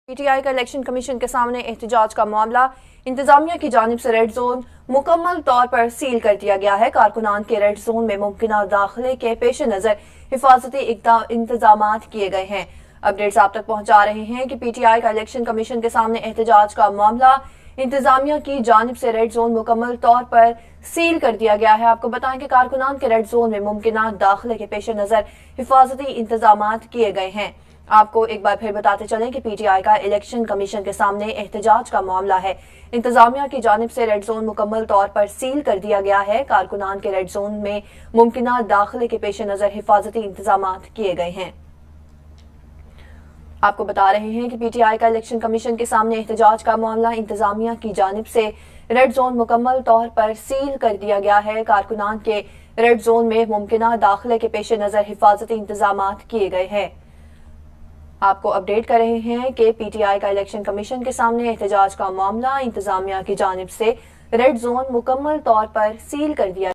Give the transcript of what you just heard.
PTI का election commission के सामने एहतजाज का मामला इंतजामिया की जानिब से रेड जोन मुकम्मल तौर पर सील कर दिया गया है। कारकुनान के रेड जोन में मुमकिन दाखिले के पेश नज़र हिफाजती इंतजाम किए गए हैं। अपडेट्स आप तक पहुंचा रहे हैं कि PTI का इलेक्शन कमीशन के सामने एहतजाज का मामला इंतजामिया की जानिब से रेड जोन मुकम्मल तौर पर सील कर दिया गया है। आपको बताएं कि कारकुनान के रेड जोन में मुमकिन दाखिले के पेश नज़र हिफाजती इंतजाम किए गए हैं। आपको एक बार फिर बताते चलें कि PTI का इलेक्शन कमीशन के सामने एहतजाज का मामला है। इंतजामिया की जानिब से रेड जोन मुकम्मल तौर पर सील कर दिया गया है। कारकुनान के रेड जोन में मुमकिन दाखिले के पेश नज़र हिफाजती इंतजाम किए गए हैं। आपको बता रहे हैं कि PTI का इलेक्शन कमीशन के सामने एहतजाज का मामला इंतजामिया की जानिब से रेड जोन मुकम्मल तौर पर सील कर दिया गया है। कारकुनान के रेड जोन में मुमकिन दाखिले के पेश नज़र हिफाजती इंतजाम किए गए हैं। आपको अपडेट कर रहे हैं कि PTI का इलेक्शन कमीशन के सामने एहतजाज का मामला इंतजामिया की जानिब से रेड जोन मुकम्मल तौर पर सील कर दिया